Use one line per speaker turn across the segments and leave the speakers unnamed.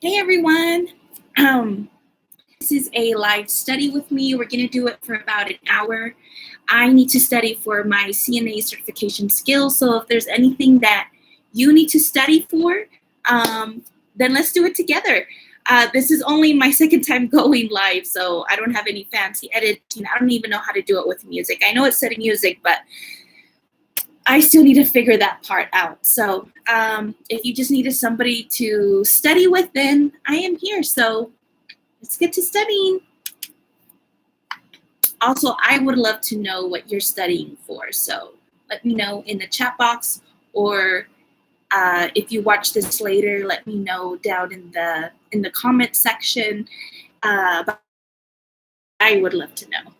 Hey everyone. Um, this is a live study with me. We're going to do it for about an hour. I need to study for my CNA certification skills. So if there's anything that you need to study for, then let's do it together. This is only my second time going live, so I don't have any fancy editing. I don't even know how to do it with music. I know it's setting music, but I still need to figure that part out. So if you just needed somebody to study with, then I am here. So let's get to studying. Also, I would love to know what you're studying for. So let me know in the chat box, or if you watch this later, let me know down in the comment section. But I would love to know.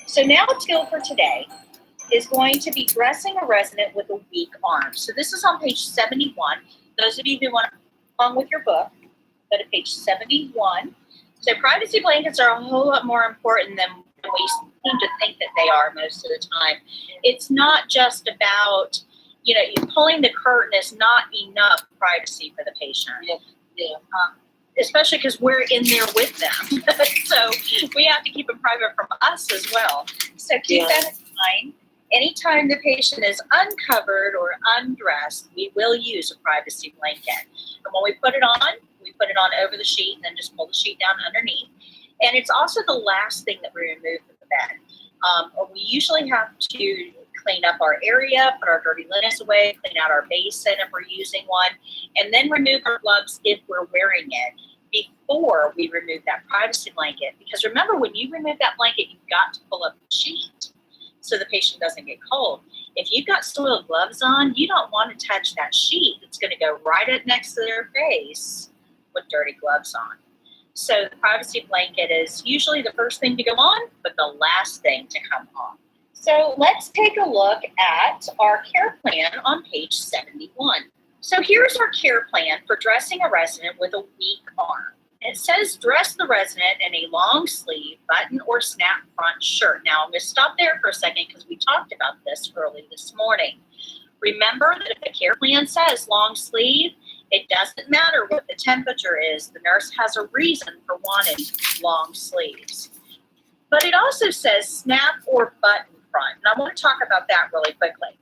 So now a skill for today is going to be dressing a resident with a weak arm. So this is on page 71. Those of you who want to along with your book, go to page 71. So privacy blankets are a whole lot more important than we seem to think that they are most of the time. It's not just about, you pulling the curtain is not enough privacy for the patient. Yeah. Especially because we're in there with them. So we have to keep them private from us as well. So keep that in mind. Anytime the patient is uncovered or undressed, we will use a privacy blanket. And when we put it on over the sheet and then just pull the sheet down underneath. And it's also the last thing that we remove from the bed. We usually have to clean up our area, put our dirty linens away, clean out our basin if we're using one, and then remove our gloves if we're wearing it before we remove that privacy blanket. Because remember, when you remove that blanket, you've got to pull up the sheet so the patient doesn't get cold. If you've got soiled gloves on, you don't want to touch that sheet that's going to go right up next to their face with dirty gloves on. So the privacy blanket is usually the first thing to go on, but the last thing to come off. So let's take a look at our care plan on page 71. So here's our care plan for dressing a resident with a weak arm. It says dress the resident in a long sleeve, button or snap front shirt. Now I'm going to stop there for a second because we talked about this early this morning. Remember that if the care plan says long sleeve, it doesn't matter what the temperature is. The nurse has a reason for wanting long sleeves. But it also says snap or button front. And I want to talk about that really quickly.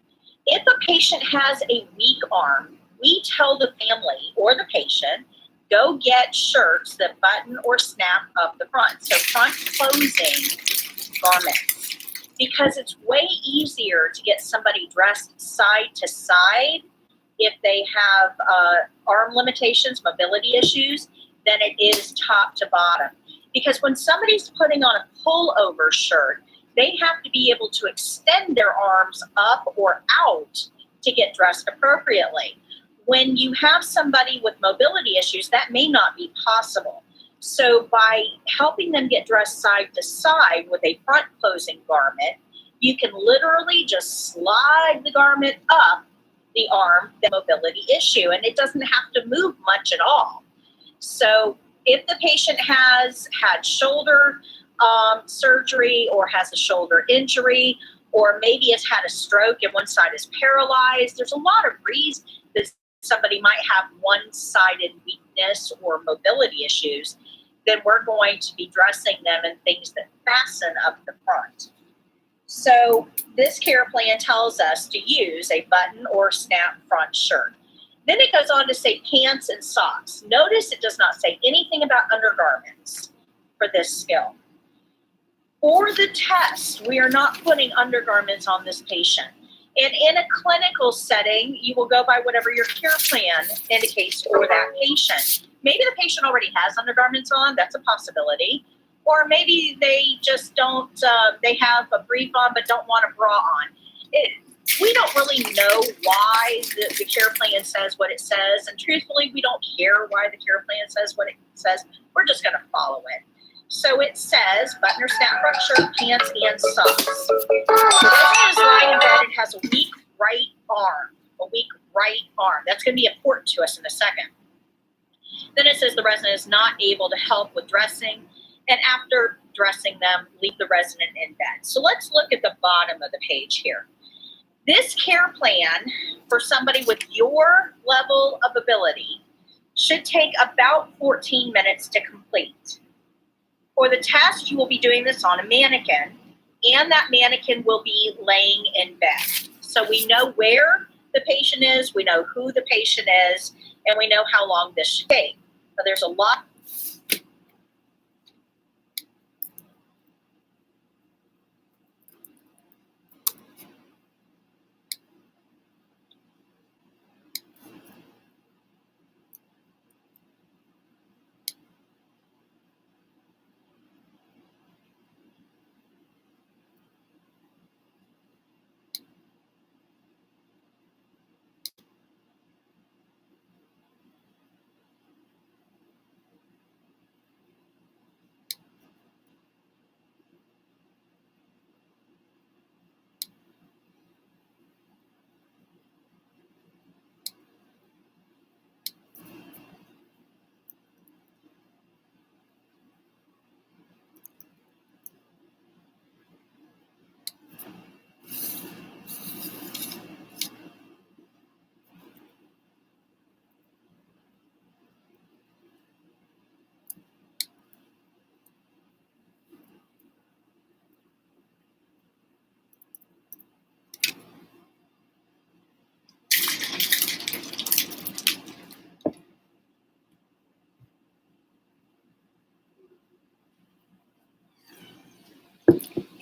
If a patient has a weak arm, we tell the family or the patient, go get shirts that button or snap up the front. So front closing garments. Because it's way easier to get somebody dressed side to side if they have arm limitations, mobility issues, than it is top to bottom. Because when somebody's putting on a pullover shirt, they have to be able to extend their arms up or out to get dressed appropriately. When you have somebody with mobility issues, that may not be possible. So by helping them get dressed side to side with a front closing garment, you can literally just slide the garment up the arm, the mobility issue, and it doesn't have to move much at all. So if the patient has had shoulder surgery or has a shoulder injury, or maybe has had a stroke and one side is paralyzed, there's a lot of reasons that somebody might have one-sided weakness or mobility issues, then we're going to be dressing them in things that fasten up the front. So this care plan tells us to use a button or snap front shirt. Then it goes on to say pants and socks. Notice it does not say anything about undergarments for this skill. For the test, we are not putting undergarments on this patient. And in a clinical setting, you will go by whatever your care plan indicates for that patient. Maybe the patient already has undergarments on, that's a possibility. Or maybe they just don't, they have a brief on but don't want a bra on. We don't really know why the care plan says what it says, and truthfully, we don't care why the care plan says what it says. We're just going to follow it. So it says button or snap front shirt, pants, and socks. The resident is lying in bed and has a weak right arm. That's going to be important to us in a second. Then it says the resident is not able to help with dressing, and after dressing them, leave the resident in bed. So let's look at the bottom of the page here. This care plan for somebody with your level of ability should take about 14 minutes to complete. For the test, you will be doing this on a mannequin, and that mannequin will be laying in bed. So we know where the patient is, we know who the patient is, and we know how long this should take. So there's a lot.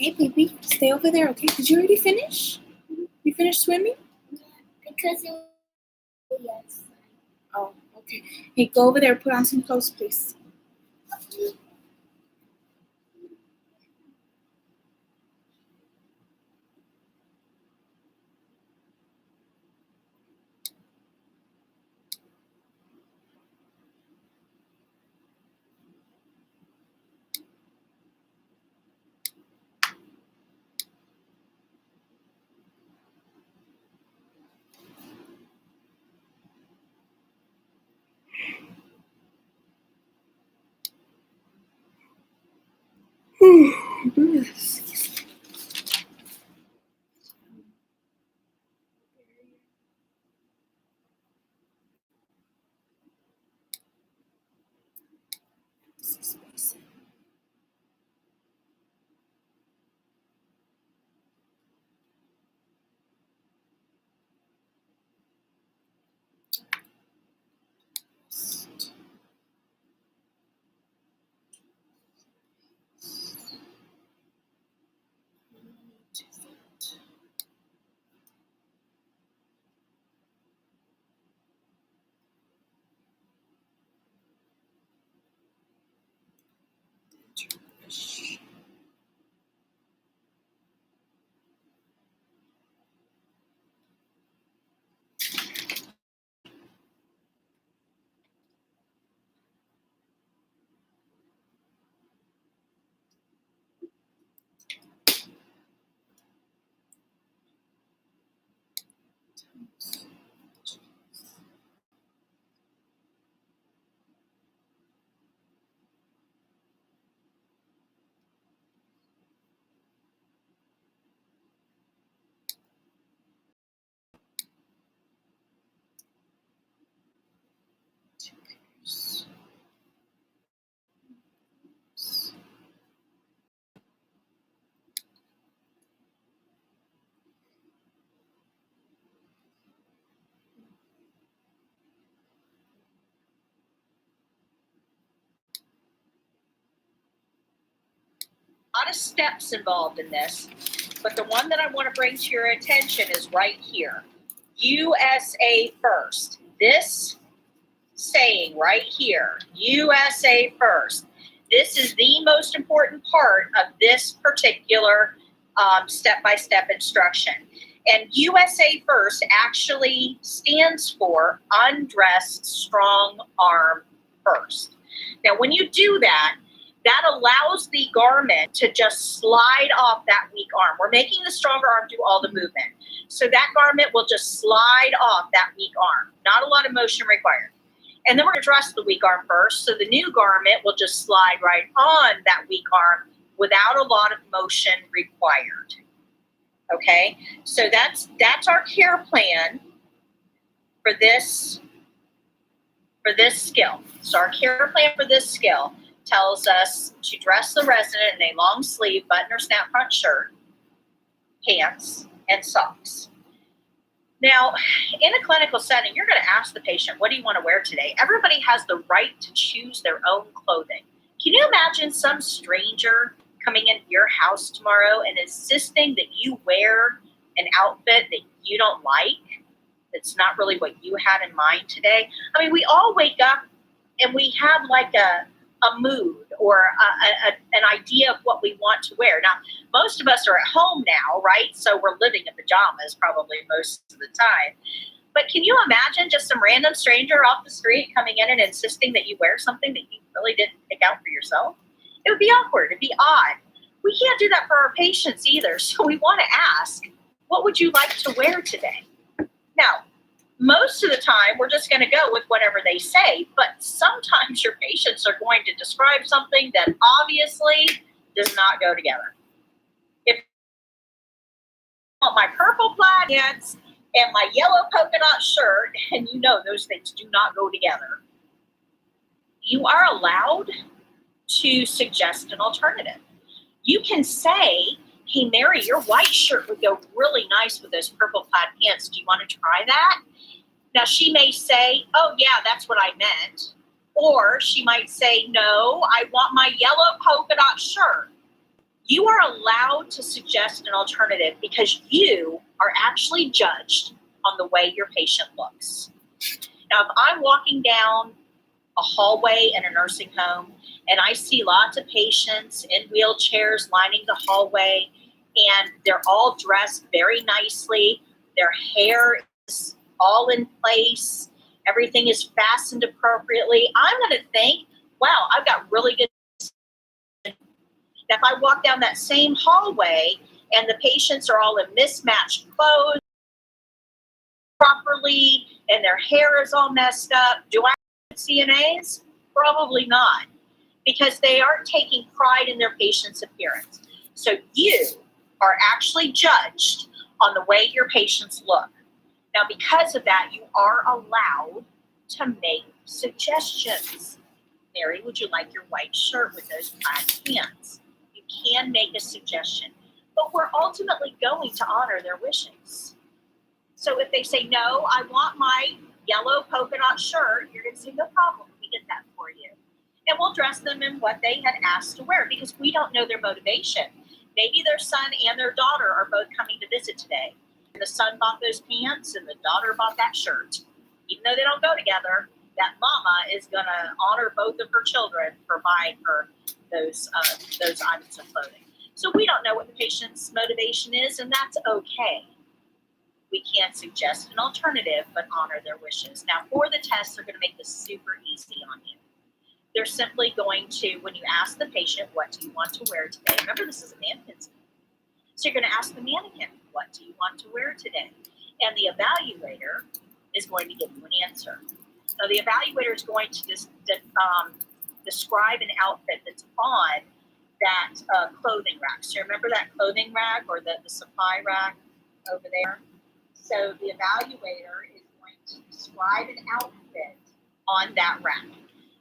Hey, baby, stay over there, okay? Did you already finish? You finished swimming?
Because it was yes.
Oh, okay. Hey, go over there. Put on some clothes, please.
A lot of steps involved in this, but the one that I want to bring to your attention is right here. USA first. This saying right here, USA first. This is the most important part of this particular step-by-step instruction. And USA first actually stands for undress strong arm first. Now, when you do that, that allows the garment to just slide off that weak arm. We're making the stronger arm do all the movement. So that garment will just slide off that weak arm. Not a lot of motion required. And then we're going to dress the weak arm first. So the new garment will just slide right on that weak arm without a lot of motion required. Okay? So that's our care plan for this skill. So our care plan for this skill tells us to dress the resident in a long sleeve button or snap front shirt, pants, and socks. Now, in a clinical setting, you're going to ask the patient, what do you want to wear today? Everybody has the right to choose their own clothing. Can you imagine some stranger coming into your house tomorrow and insisting that you wear an outfit that you don't like, that's not really what you had in mind today? I mean, we all wake up and we have like a mood or an idea of what we want to wear. Now, most of us are at home now, right? So we're living in pajamas probably most of the time. But can you imagine just some random stranger off the street coming in and insisting that you wear something that you really didn't pick out for yourself? It would be awkward. It'd be odd. We can't do that for our patients either. So we want to ask, what would you like to wear today? Now, most of the time, we're just going to go with whatever they say, but sometimes your patients are going to describe something that obviously does not go together. If I want my purple plaid pants and my yellow polka dot shirt, and you know those things do not go together, you are allowed to suggest an alternative. You can say, hey, Mary, your white shirt would go really nice with those purple plaid pants. Do you want to try that? Now, she may say, oh, yeah, that's what I meant. Or she might say, no, I want my yellow polka dot shirt. You are allowed to suggest an alternative because you are actually judged on the way your patient looks. Now, if I'm walking down a hallway in a nursing home and I see lots of patients in wheelchairs lining the hallway and they're all dressed very nicely, their hair is all in place, everything is fastened appropriately, I'm going to think, wow, I've got really good. Now, if I walk down that same hallway and the patients are all in mismatched clothes properly and their hair is all messed up, do I have CNAs? Probably not, because they aren't taking pride in their patient's appearance. So you are actually judged on the way your patients look. Now, because of that, you are allowed to make suggestions. Mary, would you like your white shirt with those plaid pants? You can make a suggestion, but we're ultimately going to honor their wishes. So if they say, no, I want my yellow polka dot shirt, you're going to say, no problem, we get that for you. And we'll dress them in what they had asked to wear because we don't know their motivation. Maybe their son and their daughter are both coming to visit today. And the son bought those pants and the daughter bought that shirt. Even though they don't go together, that mama is going to honor both of her children for buying her those items of clothing. So we don't know what the patient's motivation is, and that's okay. We can't suggest an alternative, but honor their wishes. Now, for the test, they're going to make this super easy on you. They're simply going to, when you ask the patient, what do you want to wear today? Remember, this is a mannequin skill. So you're going to ask the mannequin, what do you want to wear today? And the evaluator is going to give you an answer. So the evaluator is going to describe an outfit that's on that clothing rack. So remember that clothing rack or the supply rack over there? So the evaluator is going to describe an outfit on that rack.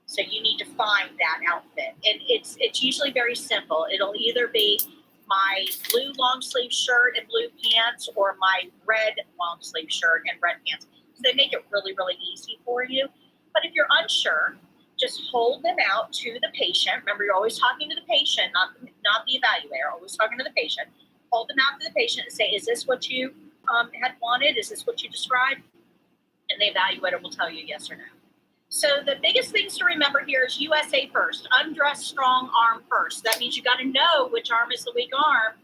So you need to find that outfit. And it's usually very simple. It'll either be my blue long sleeve shirt and blue pants or my red long sleeve shirt and red pants. So they make it really, really easy for you. But if you're unsure, just hold them out to the patient. Remember, you're always talking to the patient, not the evaluator, always talking to the patient. Hold them out to the patient and say, is this what you had wanted? Is this what you described? And the evaluator will tell you yes or no. So the biggest things to remember here is USA first. Undress strong arm first. That means you got to know which arm is the weak arm.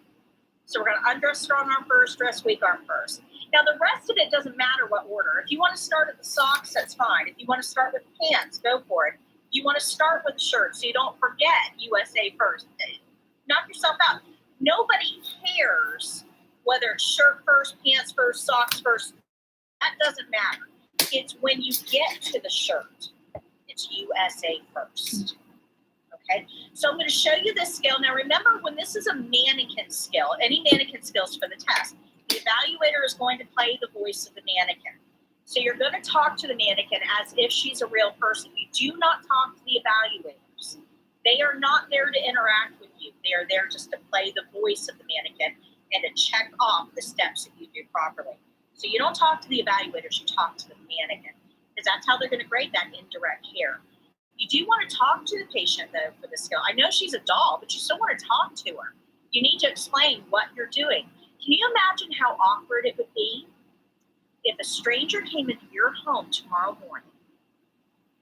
So we're going to undress strong arm first, dress weak arm first. Now the rest of it doesn't matter what order. If you want to start at the socks, that's fine. If you want to start with pants, go for it. If you want to start with the shirt so you don't forget USA first. Knock yourself out. Nobody cares whether it's shirt first, pants first, socks first. That doesn't matter. It's when you get to the shirt, it's USA first. Okay, so I'm going to show you this skill. Now remember, when this is a mannequin skill, any mannequin skills for the test, the evaluator is going to play the voice of the mannequin. So you're going to talk to the mannequin as if she's a real person. You do not talk to the evaluators. They are not there to interact with you. They are there just to play the voice of the mannequin and to check off the steps that you do properly. So you don't talk to the evaluators, you talk to the mannequin, because that's how they're going to grade that indirect care. You do want to talk to the patient, though, for the skill. I know she's a doll, but you still want to talk to her. You need to explain what you're doing. Can you imagine how awkward it would be if a stranger came into your home tomorrow morning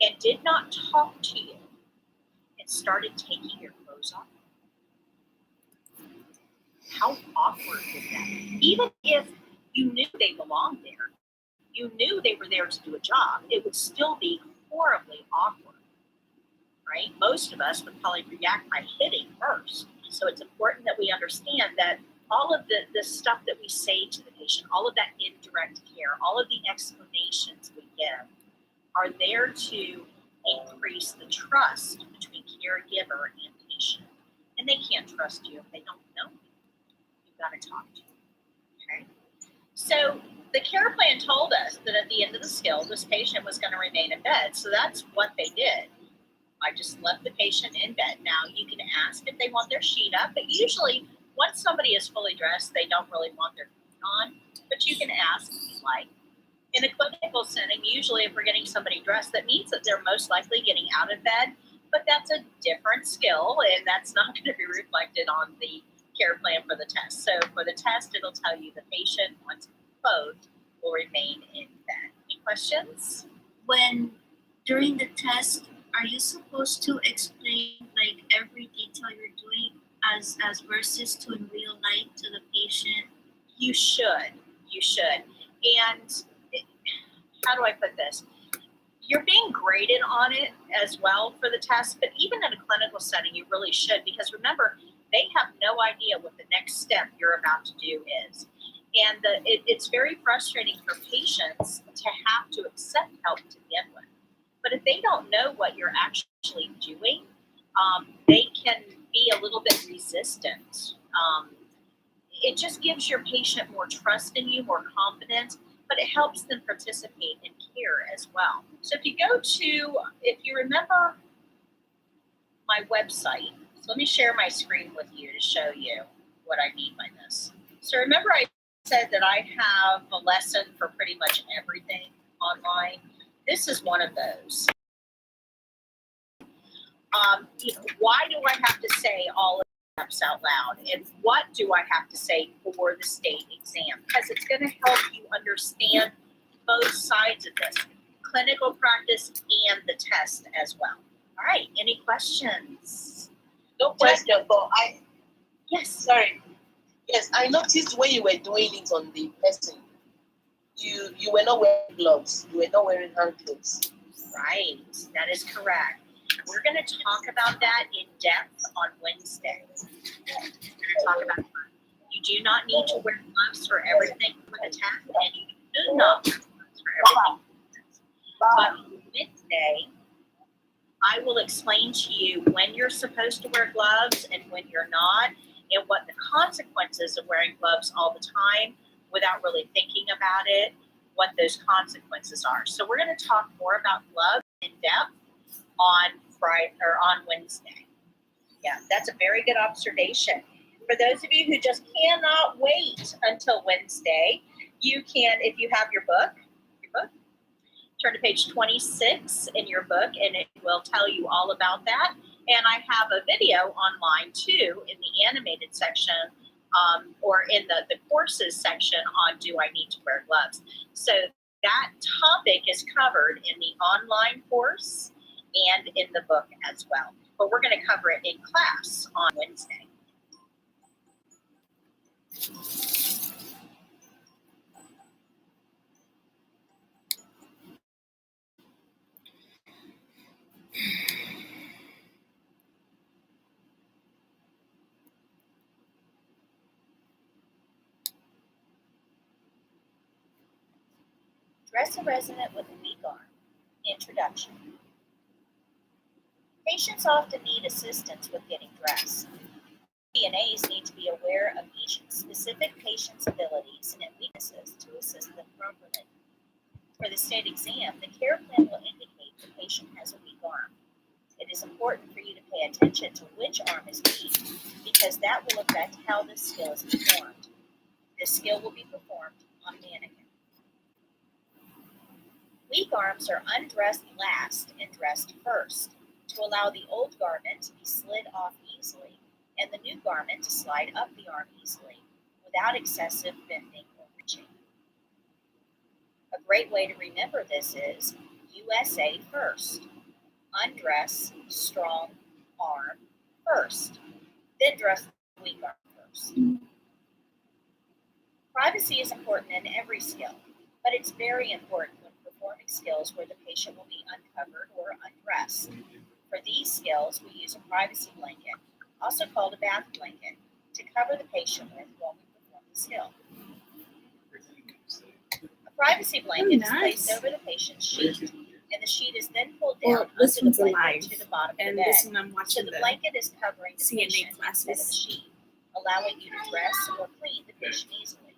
and did not talk to you and started taking your clothes off? How awkward would that be? Even if you knew they belonged there, you knew they were there to do a job, it would still be horribly awkward, right? Most of us would probably react by hitting first. So it's important that we understand that all of the stuff that we say to the patient, all of that indirect care, all of the explanations we give are there to increase the trust between caregiver and patient. And they can't trust you if they don't know you. You've got to talk to them, okay? So the care plan told us that at the end of the skill, this patient was going to remain in bed. So that's what they did. I just left the patient in bed. Now you can ask if they want their sheet up, but usually once somebody is fully dressed, they don't really want their feet on, but you can ask if you like. In a clinical setting, usually if we're getting somebody dressed, that means that they're most likely getting out of bed, but that's a different skill and that's not going to be reflected on the care plan for the test. So for the test, it'll tell you the patient, once clothed, will remain in bed. Any questions?
When during the test, are you supposed to explain like every detail you're doing as versus to in real life to the patient?
You should. You should. And how do I put this? You're being graded on it as well for the test, but even in a clinical setting, you really should, because remember, they have no idea what the next step you're about to do is. And it's very frustrating for patients to have to accept help to begin with. But if they don't know what you're actually doing, they can be a little bit resistant. It just gives your patient more trust in you, more confidence, but it helps them participate in care as well. So if you remember my website, so let me share my screen with you to show you what I mean by this. So remember I said that I have a lesson for pretty much everything online. This is one of those. Why do I have to say all of the steps out loud? And what do I have to say for the state exam? Because it's going to help you understand both sides of this, clinical practice and the test as well. All right, any questions?
No question, but
Yes.
Yes, I noticed when you were doing it on the person, you were not wearing gloves. You were not wearing hand gloves.
Right, that is correct. We're going to talk about that in depth on Wednesday. We're going to talk about that. You do not need to wear gloves for everything for the test, and you do not wear gloves for everything for the test. But on Wednesday, I will explain to you when you're supposed to wear gloves and when you're not, and what the consequences of wearing gloves all the time without really thinking about it, what those consequences are. So we're going to talk more about gloves in depth on Friday or on Wednesday. Yeah, that's a very good observation. For those of you who just cannot wait until Wednesday, you can, if you have your book, turn to page 26 in your book, and it will tell you all about that. And I have a video online too in the animated section, or in the courses section on do I need to wear gloves. So that topic is covered in the online course and in the book as well. But we're going to cover it in class on Wednesday. Dress a resident with a weak arm. Introduction. Patients often need assistance with getting dressed. CNAs need to be aware of each specific patient's abilities and weaknesses to assist them properly. For the state exam, the care plan will indicate the patient has a weak arm. It is important for you to pay attention to which arm is weak, because that will affect how this skill is performed. This skill will be performed on a mannequin. Weak arms are undressed last and dressed first, to allow the old garment to be slid off easily and the new garment to slide up the arm easily without excessive bending or reaching. A great way to remember this is USA first. Undress strong arm first, then dress the weak arm first. Privacy is important in every skill, but it's very important when performing skills where the patient will be uncovered or undressed. For these skills, we use a privacy blanket, also called a bath blanket, to cover the patient with while we perform the skill. A privacy blanket is placed over the patient's sheet, and the sheet is then pulled down
this
under the
one's
blanket
alive,
to the bottom of
and
the bed.
this one I'm
So
watching
the
the
blanket is covering the
CNA
patient instead of the
classes.
sheet, allowing you to dress or clean the patient easily.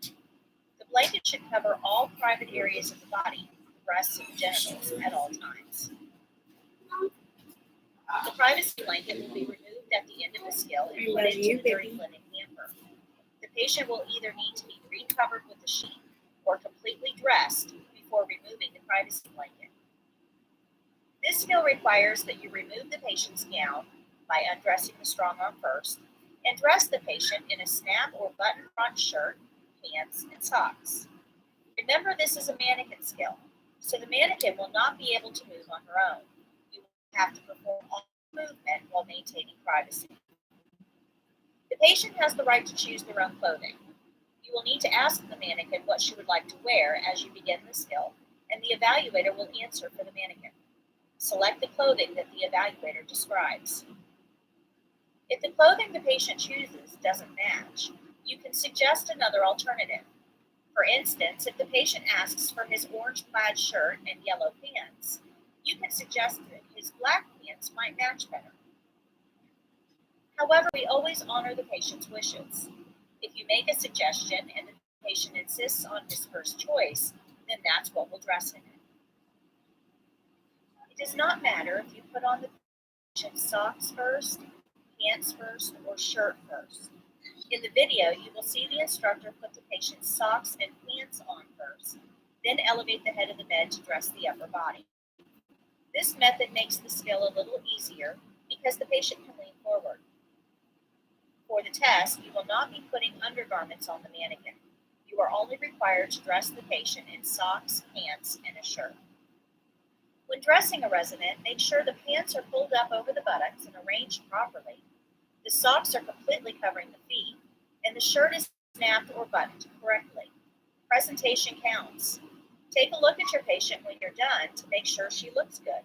The blanket should cover all private areas of the body, breasts and genitals, at all times. The privacy blanket will be removed at the end of the skill and put into the dirty linen hamper. The patient will either need to be recovered with the sheet or completely dressed before removing the privacy blanket. This skill requires that you remove the patient's gown by undressing the strong arm first and dress the patient in a snap or button front shirt, pants, and socks. Remember, this is a mannequin skill, so the mannequin will not be able to move on her own. You will have to perform all movement while maintaining privacy. The patient has the right to choose their own clothing. You will need to ask the mannequin what she would like to wear as you begin the skill, and the evaluator will answer for the mannequin. Select the clothing that the evaluator describes. If the clothing the patient chooses doesn't match, you can suggest another alternative. For instance, if the patient asks for his orange plaid shirt and yellow pants, you can suggest that his black pants might match better. However, we always honor the patient's wishes. If you make a suggestion and the patient insists on his first choice, then that's what we'll dress him in. It does not matter if you put on the patient's socks first, pants first, or shirt first. In the video, you will see the instructor put the patient's socks and pants on first, then elevate the head of the bed to dress the upper body. This method makes the skill a little easier because the patient can lean forward. For the test, you will not be putting undergarments on the mannequin. You are only required to dress the patient in socks, pants, and a shirt. When dressing a resident, make sure the pants are pulled up over the buttocks and arranged properly. The socks are completely covering the feet, and the shirt is snapped or buttoned correctly. Presentation counts. Take a look at your patient when you're done to make sure she looks good.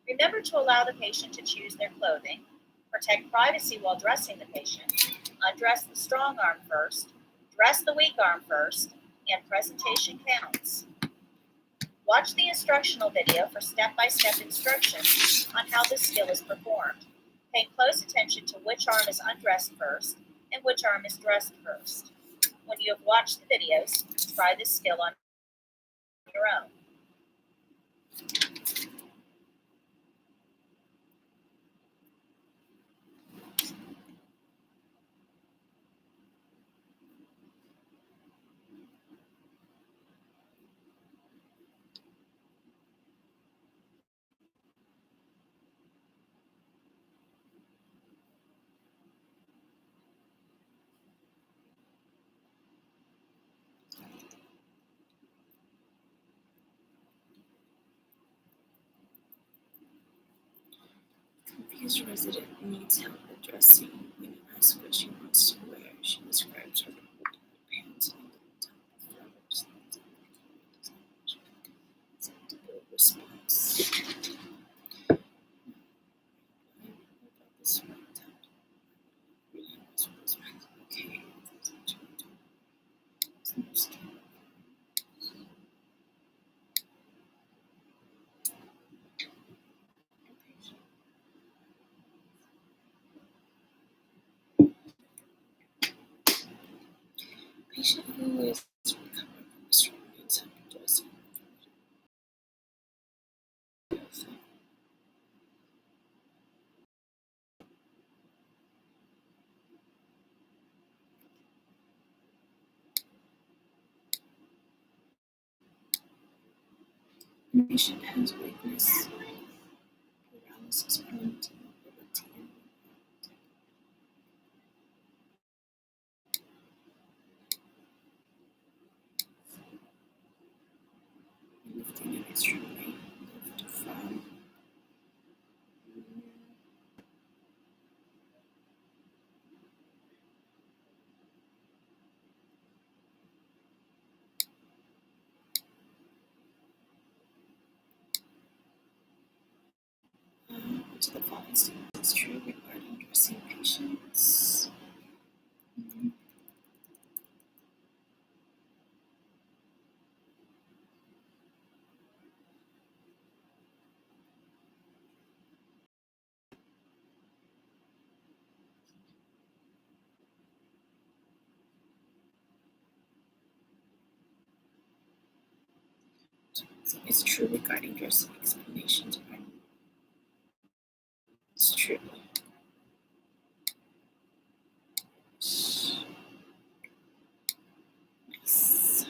Remember to allow the patient to choose their clothing, protect privacy while dressing the patient, undress the strong arm first, dress the weak arm first, and presentation counts. Watch the instructional video for step-by-step instructions on how this skill is performed. Pay close attention to which arm is undressed first and which arm is dressed first. When you have watched the videos, try this skill on your own.
Confused resident needs help addressing when you ask what she wants to wear. She describes her pants and the top of flowers. Acceptable response. Okay. Patient who is recovered from stroke needs help addressing. Patient has weakness, paralysis, prone to mobility, and lifting an extremely lift from to the following statements true regarding dressing patients. So it's true regarding dressing explanations. It's true. Nice.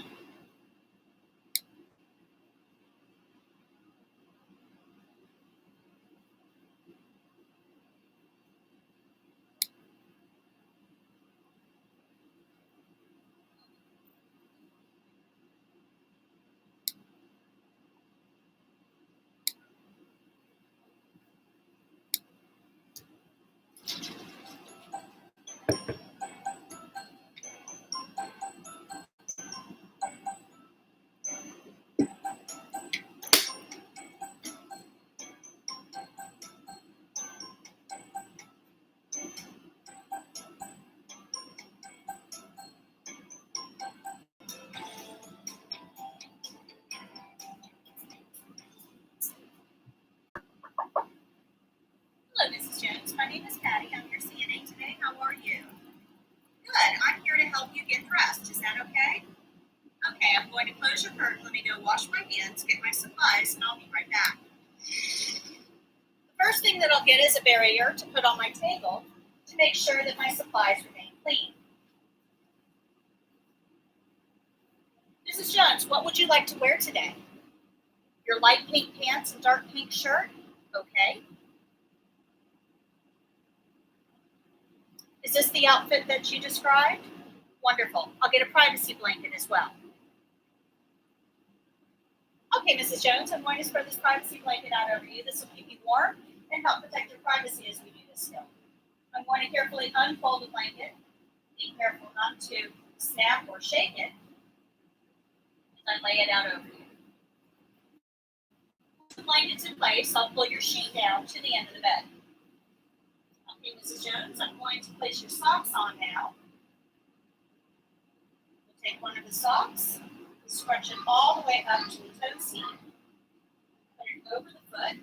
My name is Patty. I'm your CNA today. How are you? Good. I'm here to help you get dressed. Is that okay? Okay, I'm going to close your curtain. Let me go wash my hands, get my supplies, and I'll be right back. The first thing that I'll get is a barrier to put on my table to make sure that my supplies remain clean. Mrs. Jones, what would you like to wear today? Your light pink pants and dark pink shirt? Okay. Is this the outfit that you described? Wonderful. I'll get a privacy blanket as well. Okay, Mrs. Jones, I'm going to spread this privacy blanket out over you. This will keep you warm and help protect your privacy as we do this skill. I'm going to carefully unfold the blanket. Be careful not to snap or shake it as I lay it out over you. Once the blanket's in place, I'll pull your sheet down to the end of the bed. Okay, Mrs. Jones, I'm going to place your socks on now. We'll take one of the socks, scrunch it all the way up to the toe seam, put it over the foot,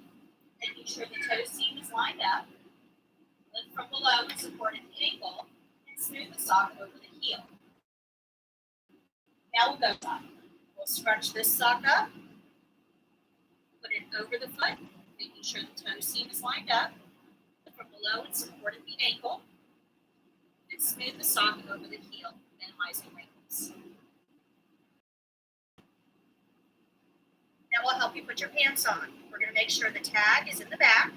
making sure the toe seam is lined up, lift from below and support at the ankle, and smooth the sock over the heel. Now we'll go up. We'll scrunch this sock up, put it over the foot, making sure the toe seam is lined up, lift from below and support at the ankle, and smooth the sock over the heel, minimizing wrinkles. Now we'll help you put your pants on. We're going to make sure the tag is in the back.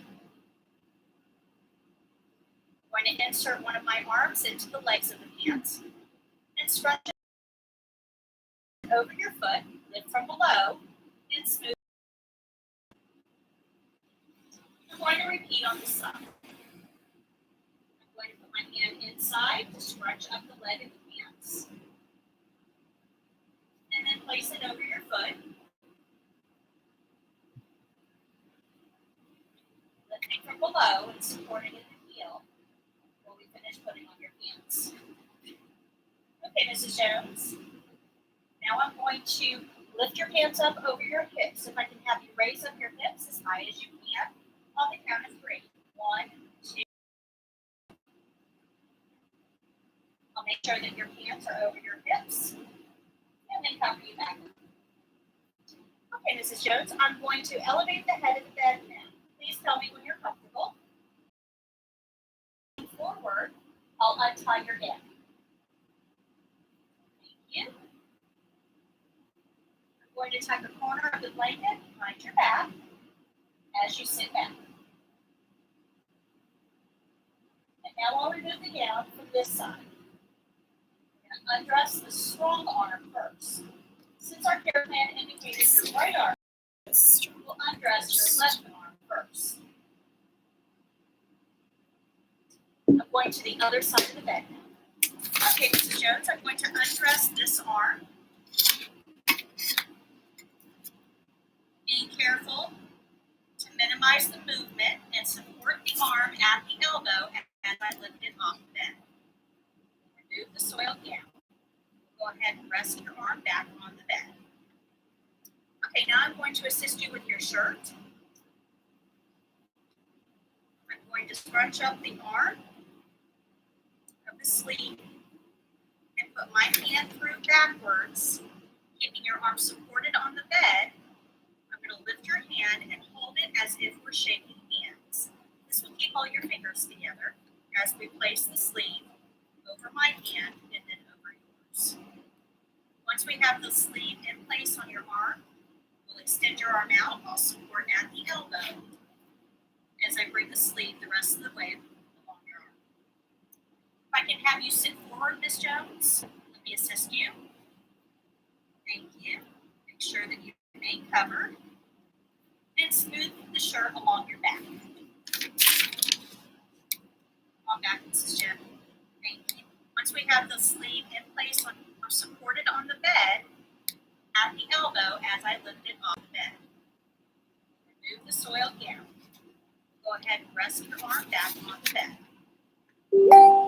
I'm going to insert one of my arms into the legs of the pants and scrunch it over your foot, lift from below, and smooth. I'm going to repeat on the side. I'm going to put my hand inside to scrunch up the leg of the pants, and then place it over your foot. Lifting from below and supporting at the heel while we finish putting on your pants. Okay, Mrs. Jones. Now I'm going to lift your pants up over your hips. If I can have you raise up your hips as high as you can on the count of 3. 1, 2. I'll make sure that your pants are over your hips and then cover you back up. Okay, Mrs. Jones, I'm going to elevate the head of the bed now. Please tell me when you're comfortable. Forward, I'll untie your hair. Thank you. I'm going to tuck a corner of the blanket behind your back as you sit down. And now I'll remove the gown from this side. I'm going to undress the strong arm first. Since our care plan indicated your right arm, we'll undress your left arm first. I'm going to the other side of the bed now. Okay, Mrs. Jones, I'm going to undress this arm. Being careful to minimize the movement and support the arm at the elbow as I lift it off the bed. Remove the soiled gown. Go ahead and rest your arm back on the bed. Okay, now I'm going to assist you with your shirt. I'm going to scrunch up the arm of the sleeve and put my hand through backwards, keeping your arm supported on the bed. I'm going to lift your hand and hold it as if we're shaking hands. This will keep all your fingers together as we place the sleeve over my hand and then over yours. Once we have the sleeve in place on your arm, we'll extend your arm out. I'll support at the elbow as I bring the sleeve the rest of the way along your arm. If I can have you sit forward, Miss Jones, let me assist you. Thank you. Make sure that you remain covered. And smooth the shirt along your back. On back, Mrs. Jones. Thank you. Once we have the sleeve in place or supported on the bed, at the elbow as I lift it off the bed. Remove the soiled gown. Go ahead and rest your arm back on the bed.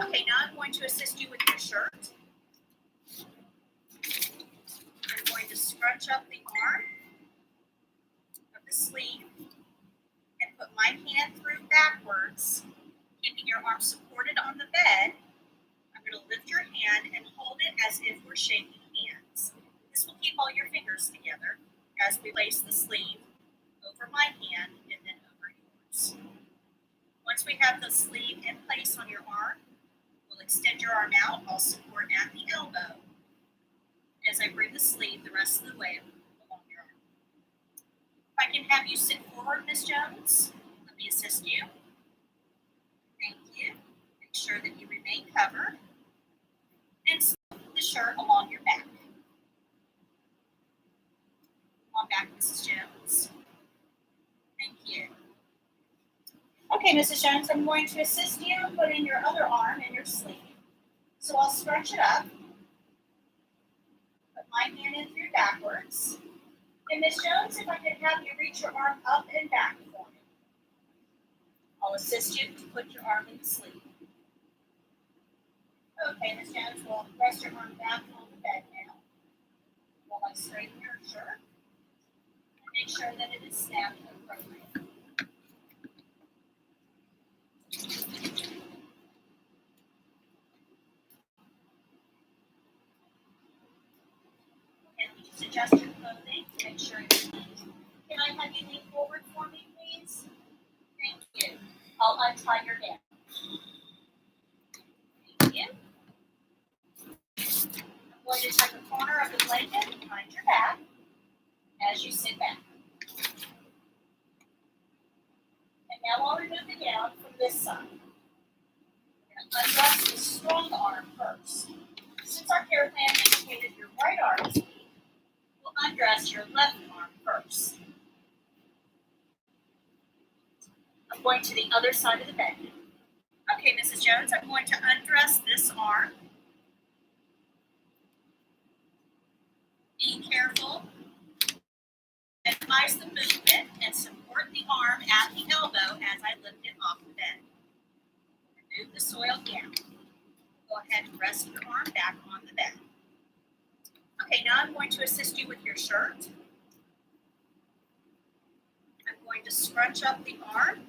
Okay, now I'm going to assist you with your shirt. I'm going to scrunch up the arm of the sleeve and put my hand through backwards, keeping Keeping your arms supported on the bed, I'm going to lift your hand and hold it as if we're shaking hands. This will keep all your fingers together as we place the sleeve over my hand and then over yours. Once we have the sleeve in place on your arm, we'll extend your arm out. I'll support at the elbow as I bring the sleeve the rest of the way along your arm. If I can have you sit forward, Miss Jones, let me assist you. Thank you. Make sure that you remain covered. And smooth the shirt along your back. On back, Mrs. Jones. Thank you. Okay, Mrs. Jones, I'm going to assist you in putting your other arm in your sleeve. So I'll stretch it up. Put my hand in through backwards. And Miss Jones, if I could have you reach your arm up and back for me. I'll assist you to put your arm in the sleeve. Okay, Miss Jones, we'll rest your arm back on the bed now. While I straighten your shirt. And make sure that it is snapped appropriately. And just adjust your clothing to make sure it's neat. Can I have you lean forward for me, please? Thank you. I'll untie your hair. Thank you. I'm going to tuck a corner of the blanket behind your back as you sit back. And now I'll remove the gown from this side. We're going to undress the strong arm first. Since our care plan indicated your right arm is weak, we'll undress your left arm first. I'm going to the other side of the bed. Okay, Mrs. Jones, I'm going to undress this arm. Be careful. Minimize the movement and support the arm at the elbow as I lift it off the bed. Remove the soiled gown. Go ahead and rest your arm back on the bed. Okay, now I'm going to assist you with your shirt. I'm going to scrunch up the arm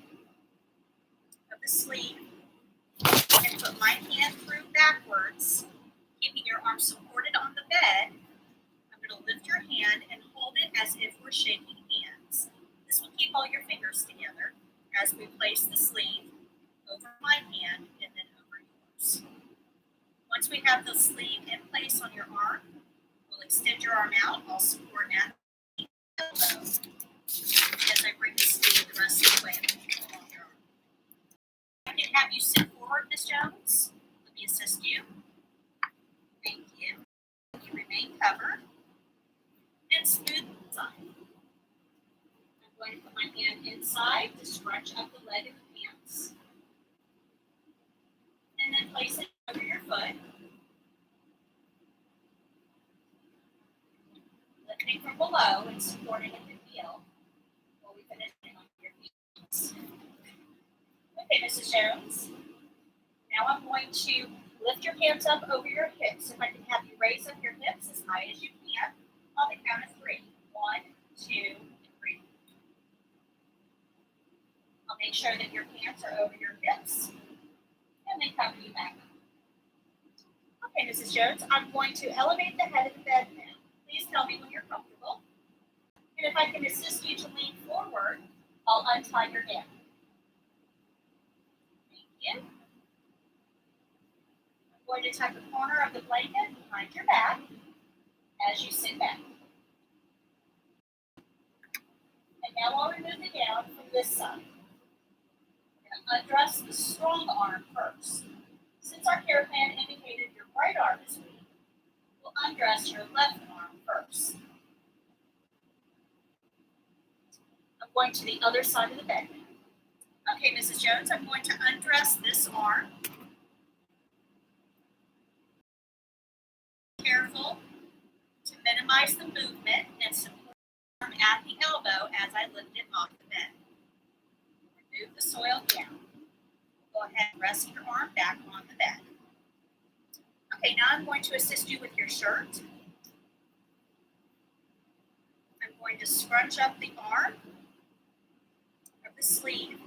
of the sleeve and put my hand through backwards, keeping your arm supported on the bed. I'm going to lift your hand and hold it as if we're shaking hands. This will keep all your fingers together as we place the sleeve over my hand and then over yours. Once we have the sleeve in place on your arm, we'll extend your arm out. I'll support at the elbow as I bring the sleeve the rest of the way along your arm. I can have you sit forward, Miss Jones. Let me assist you. Thank you. You remain covered. And smooth inside. I'm going to put my hand inside to scrunch up the leg of the pants. And then place it over your foot. Lifting from below and supporting at the heel while we finish on your feet. Okay, Mrs. Jones. Now I'm going to lift your hands up over your hips. If I can have you raise up your hips as high as you can. On the count of 3. 1, 2, 3. I'll make sure that your hands are over your hips and then cover you back up. Okay, Mrs. Jones, I'm going to elevate the head of the bed now. Please tell me when you're comfortable. And if I can assist you to lean forward, I'll untie your gown. Thank you. I'm going to tuck the corner of the blanket behind your back as you sit back. And now I'll remove the gown from this side. We're going to undress the strong arm first. Since our care plan indicated your right arm is weak, we'll undress your left arm first. I'm going to the other side of the bed now. Okay, Mrs. Jones, I'm going to undress this arm. Careful to minimize the movement and support the arm at the elbow as I lift it off the bed. Remove the soiled gown. Go ahead and rest your arm back on the bed. Okay, now I'm going to assist you with your shirt. I'm going to scrunch up the arm of the sleeve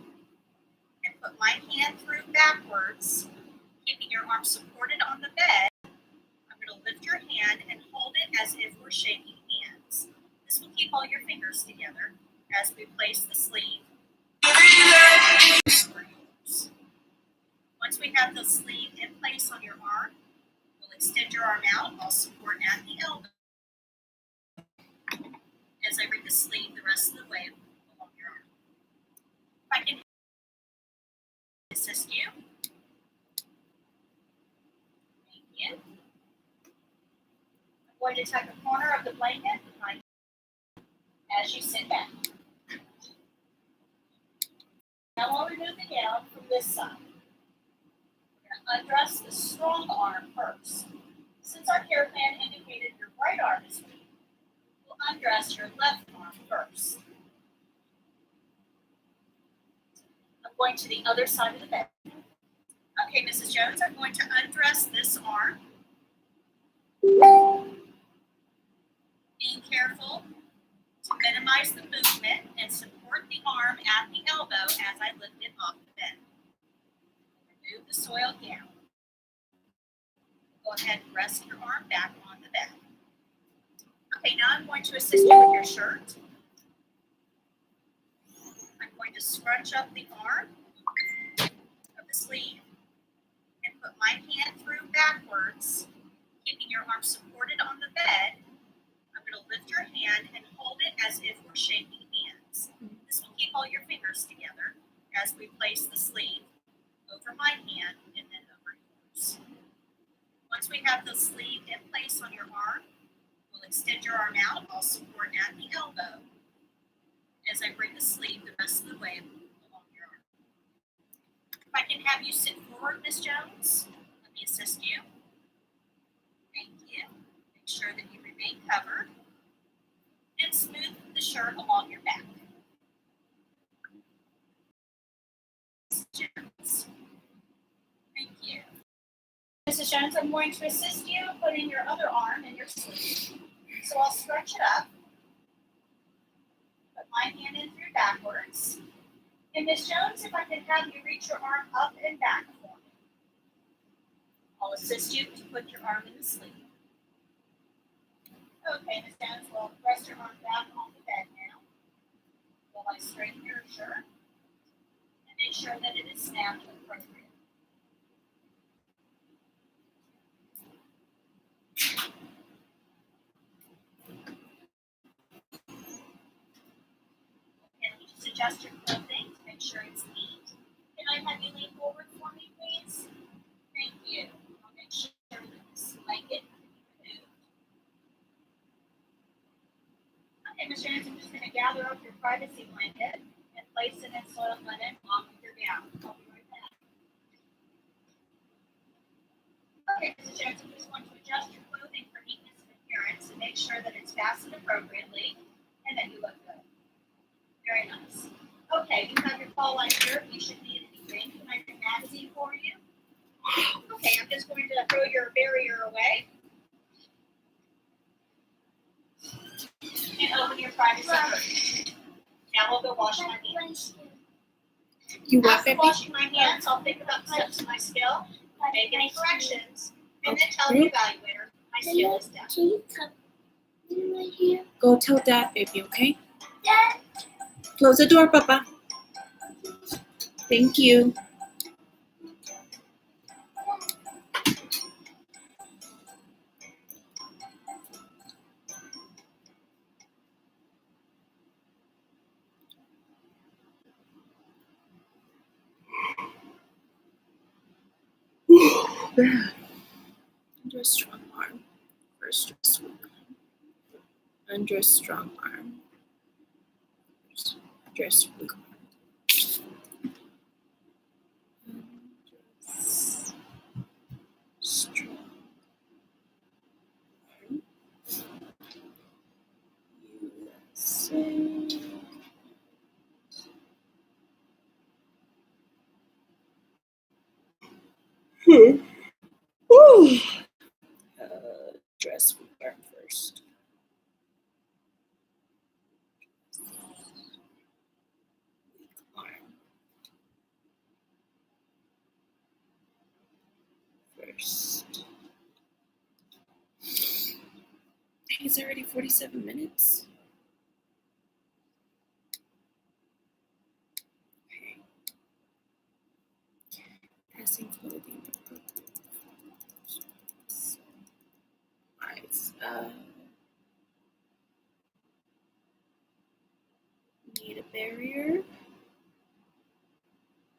and put my hand through backwards, keeping your arm supported on the bed. I'm going to lift your hand and hold it as if we're shaking hands. This will keep all your fingers together as we place the sleeve over yours. Once we have the sleeve in place on your arm, we'll extend your arm out. I'll support at the elbow as I bring the sleeve the rest of the way along your arm. If I can assist you. Thank you. I'm going to tuck a corner of the blanket behind you as you sit back. Now I'll remove the gown from this side. We're going to undress the strong arm first. Since our care plan indicated your right arm is weak, we'll undress your left arm first. I'm going to the other side of the bed. Okay, Mrs. Jones, I'm going to undress this arm. Being careful to minimize the movement and support the arm at the elbow as I lift it off the bed. Remove the soiled gown. Go ahead and rest your arm back on the bed. Okay, now I'm going to assist you with your shirt. I'm going to scrunch up the arm of the sleeve and put my hand through backwards, keeping your arm supported on the bed. I'm going to lift your hand and hold it as if we're shaking hands. This will keep all your fingers together as we place the sleeve over my hand and then over yours. Once we have the sleeve in place on your arm, we'll extend your arm out. I'll support at the elbow as I bring the sleeve the rest of the way along your arm. If I can have you sit forward, Miss Jones, let me assist you. Thank you. Make sure that you remain covered and smooth the shirt along your back. Miss Jones. Thank you. Mrs. Jones, I'm going to assist you putting your other arm in your sleeve. So I'll stretch it up. Put my hand in through backwards. And Miss Jones, if I could have you reach your arm up and back for me. I'll assist you to put your arm in the sleeve. Okay, Miss Jones, well, rest your arm back on the bed now. While I straighten your shirt and make sure that it is snapped appropriately. And just adjust your clothing to make sure it's neat. Can I have you lean forward for me, please? Thank you. I'll make sure that this blanket can be removed. Okay, Ms. Jones, I'm just going to gather up your privacy blanket and place it in soiled linen along with your gown. I'll be right back. Okay, Mrs. Jones, I'm just going to adjust your clothing for neatness and appearance and make sure that it's fastened appropriately and that you look good. Very nice. Okay, you have your fall line here. You should need anything. Can I bring a magazine for you? Okay, I'm just going to throw your barrier away. And open your privacy curtain. Now we'll go wash my hands.
You what,
After
baby?
washing my hands, I'll think about the steps of my skill, make any corrections, and then tell the evaluator my skill is done.
Can you come in right here?
Go tell Dad, baby, okay?
Dad?
Close the door, Papa. Thank you. Under a strong arm. First stress weak arm. Under a strong arm. Dress weak arm. Strong arm. USA. Woo. Dress weak arm first. It's already 47 minutes. Okay. Passing clothing. Supplies. Need a barrier.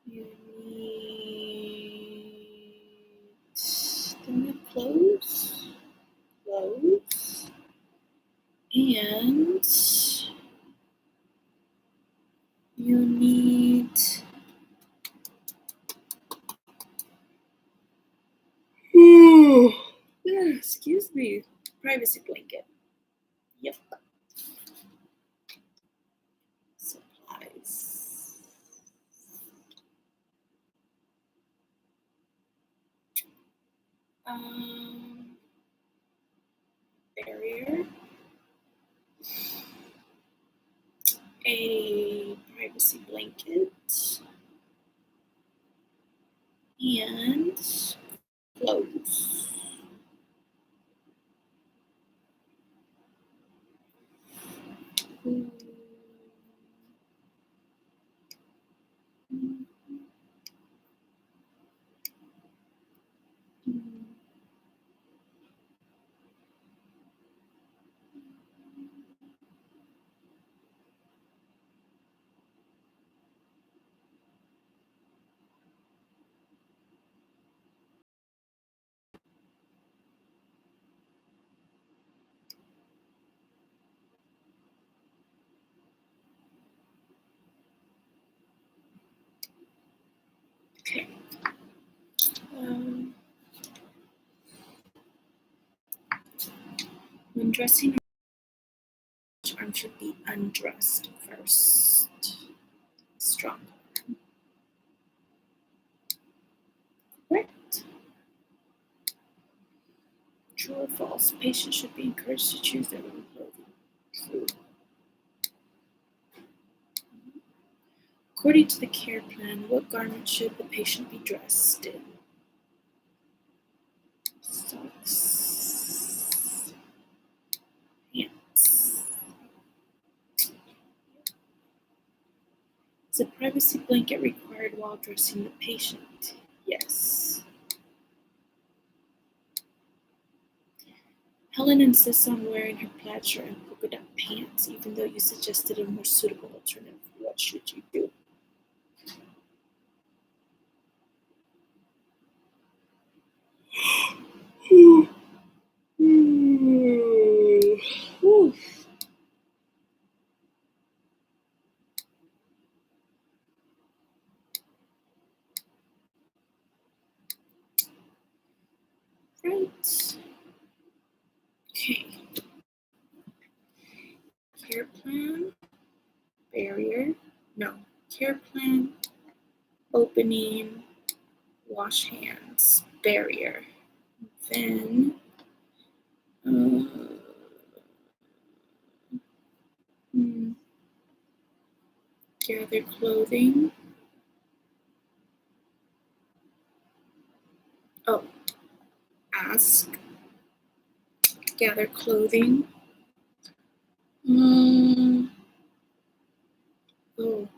You need clothes. And you need excuse me, privacy blanket. Yep. Supplies. Barrier. A privacy blanket. And clothes. Okay. When dressing, each arm should be undressed first. Strong. Correct. True or false? Patients should be encouraged to choose their own clothing. True. According to the care plan, what garment should the patient be dressed in? Socks. Pants. Is a privacy blanket required while dressing the patient? Yes. Helen insists on wearing her plaid shirt and polka dot pants, even though you suggested a more suitable alternative. What should you do? Right. Okay. Care plan, barrier, no. Care plan, opening, wash hands, barrier. Then, gather clothing. Oh, ask, gather clothing. Oh,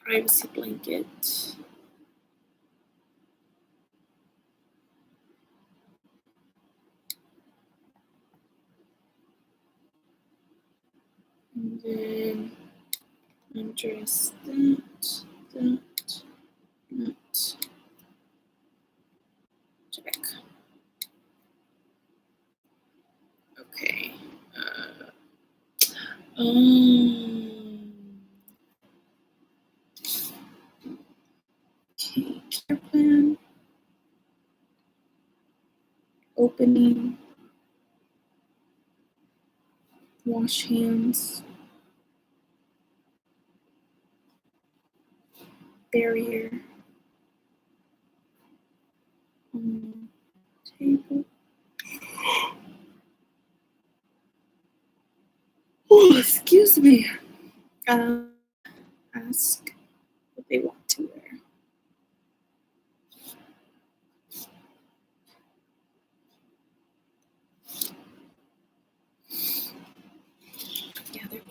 privacy blanket. And then undress that. Check. Okay. Okay, care plan. Opening. Wash hands. Barrier. Table. Oh, excuse me. Ask what they want to wear.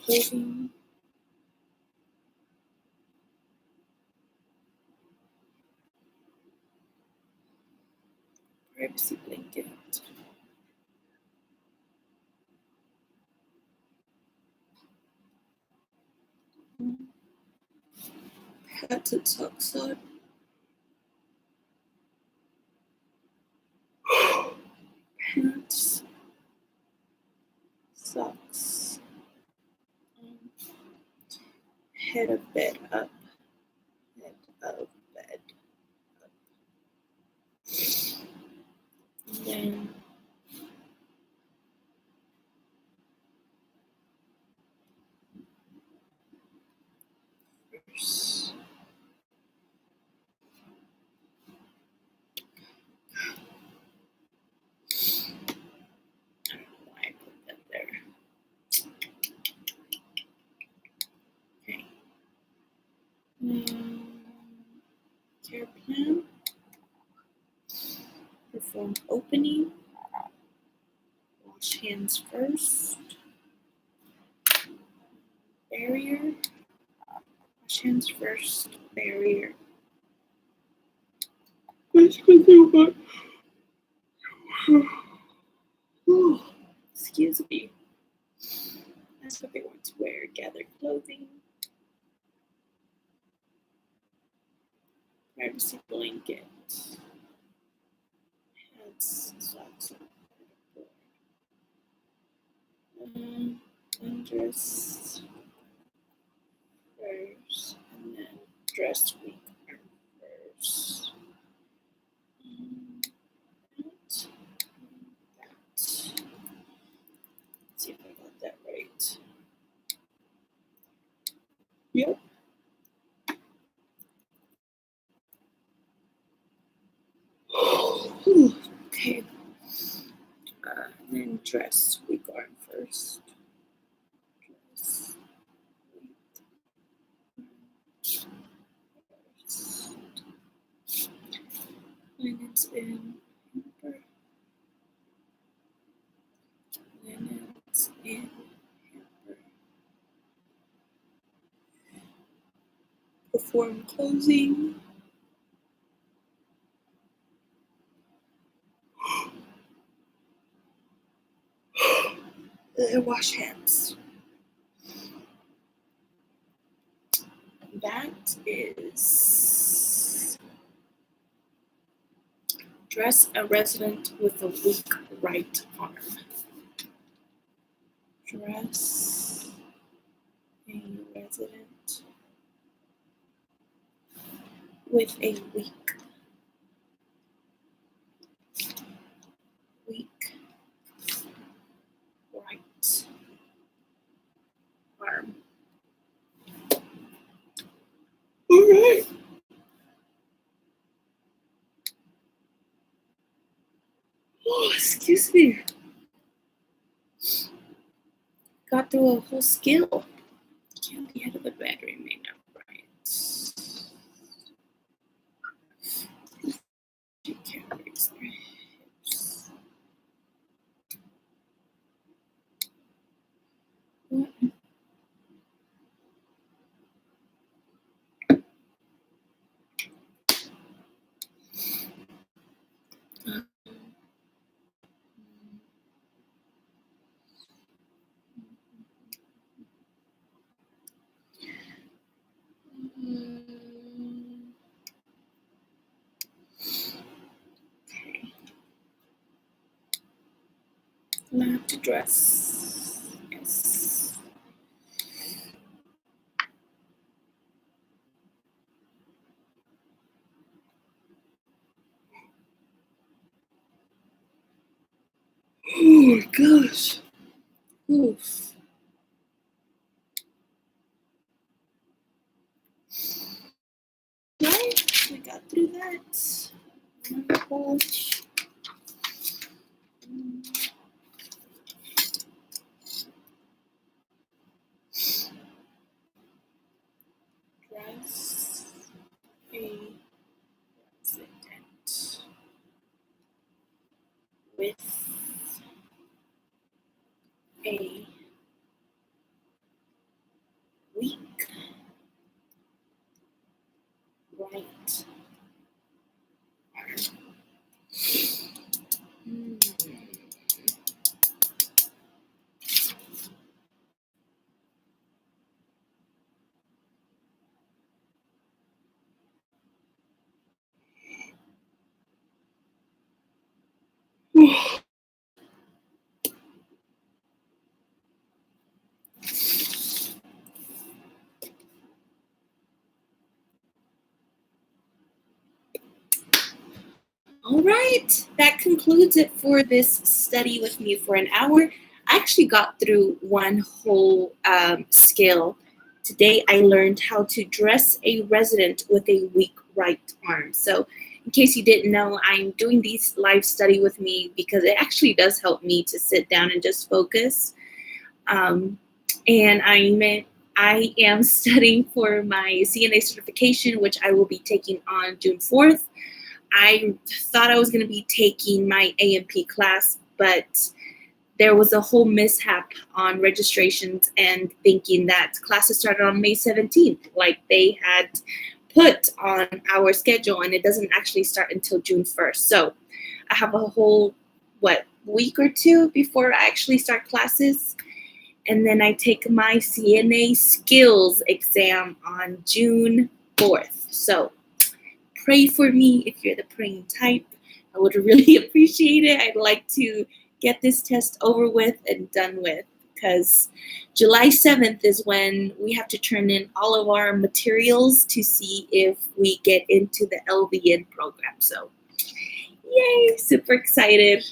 clothing. Privacy blanket. Hats and socks on. Pants. Socks. Head of bed up. Head of bed up. And then purse. I don't know why I put that there. Okay. Care plan. Perform opening. Wash hands first. Barrier. Wash hands first. Barrier. Excuse me. That's what they want to wear. Gather clothing. Privacy blanket. Hats, socks. Undress first, and then dress week arm first. That. Let's see if I got that right. Yep. Okay. Then dress week arm first. Dress week first. Linens in hamper. Linens in hamper. Perform closing. Wash hands. That is dress a resident with a weak right arm. Dress a resident with a weak right arm. All right. Oh, excuse me. Got through a whole skill. Can't be head of the battery made up right. She can't raise their hips. What? Okay. I'm gonna have to dress. Yes. Oh my gosh. Oof. Right? We got through that. Wonderful. Dress a resident with a All right, that concludes it for this study with me for an hour. I actually got through one whole skill. Today I learned how to dress a resident with a weak right arm. So in case you didn't know, I'm doing these live study with me because it actually does help me to sit down and just focus. And I am studying for my CNA certification, which I will be taking on June 4th. I thought I was going to be taking my AMP class, but there was a whole mishap on registrations and thinking that classes started on May 17th, like they had put on our schedule, and it doesn't actually start until June 1st. So I have a whole, week or two before I actually start classes. And then I take my CNA skills exam on June 4th. So pray for me if you're the praying type. I would really appreciate it. I'd like to get this test over with and done with, because July 7th is when we have to turn in all of our materials to see if we get into the LVN program. So yay, super excited.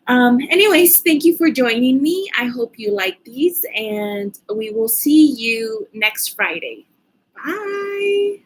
Anyways, thank you for joining me. I hope you like these, and we will see you next Friday. Bye.